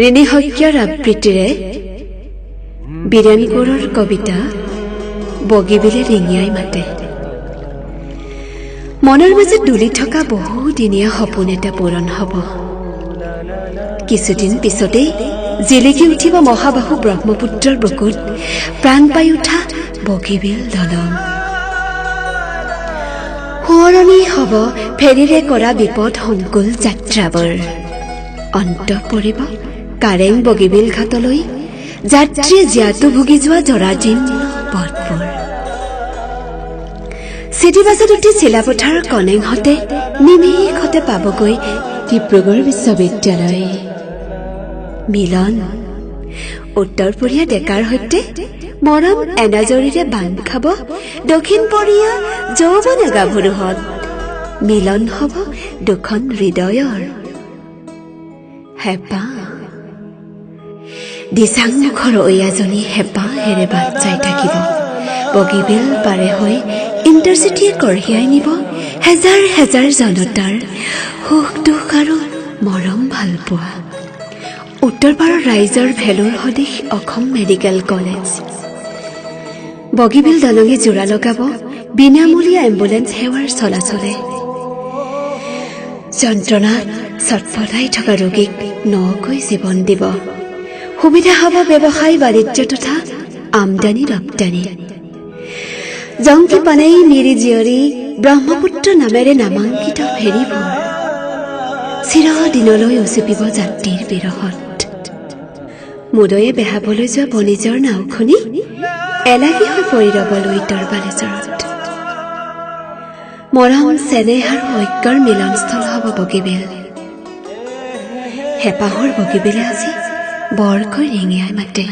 ঋণী শইকীয়াৰ আবৃত্তিৰে বীৰেন কোঁৱৰৰ কবিতা বগীবিলে ৰিঙিয়াই মাতে। মনৰ মাজত দুলি থকা বহুদিনীয়া সপোন এটা পূৰণ হ'ব। কিছুদিন পিছতেই জিলিকি উঠিব মহাবাহু ব্ৰহ্মপুত্ৰৰ বুকুত প্ৰাণ পাই উঠা বগীবিল দলং। সোঁৱৰণি হ'ব ফেৰীৰে কৰা বিপদ সংকুল যাত্ৰাবোৰ। অন্ত পৰিব কাৰেং বগীবিল ঘাটলৈ যাত্ৰীয়ে জীয়াতু ভুগি যোৱা জৰাজীৰ্ণ পথবোৰ। চিটিবাছত উঠি চিলাপথাৰৰ কনেংহঁতে নিমিষতে পাবগৈ ডিব্ৰুগড় বিশ্ববিদ্যালয়। মিলন উত্তৰপৰীয়া ডেকাৰ সৈতে মৰম এনাজৰীৰে বান্ধ খাব দক্ষিণপৰীয়া যৌৱনে গাভৰুহঁত। মিলন হ'ব দুখন হৃদয়ৰ হেঁপাহ। দিচাংমুখৰ ঐয়াজনী হেঁপাহেৰে বাট চাই থাকিব। বগীবিল পাৰে হৈ ইণ্টাৰচিটিয়ে কঢ়িয়াই নিব হেজাৰ হেজাৰ জনতাৰ সুখ দুখ আৰু মৰম ভালপোৱা। উত্তৰ পাৰৰ ৰাইজৰ ভেলুৰ সদৃশ অসম মেডিকেল কলেজ। বগীবিল দলঙে জোৰা লগাব বিনামূলীয়া এম্বুলেন্স সেৱাৰ চলাচলে। যন্ত্ৰণাত ছটফটাই থকা ৰোগীক নকৈ জীৱন দিব। সুবিধা হ'ব ব্যৱসায় বাণিজ্য তথা আমদানি ৰপ্তানি। জংকি পানেই মিৰি জীয়ৰী ব্ৰহ্মপুত্ৰ নামেৰে নামাংকিত ফেৰীবোৰ চিৰদিনলৈ উচুপিব যাত্ৰীৰ বিৰহত। মুদৈয়ে বেহাবলৈ যোৱা বণিজৰ নাওখনি এলাগী হৈ পৰি ৰ'বলৈ দৰবালেজৰত। মৰম চেনেহ আৰু ঐক্যৰ মিলনস্থল হ'ব বগীবিল। হেঁপাহৰ বগীবিলে আজি বৰকৈ ৰিঙিয়াই মাতে।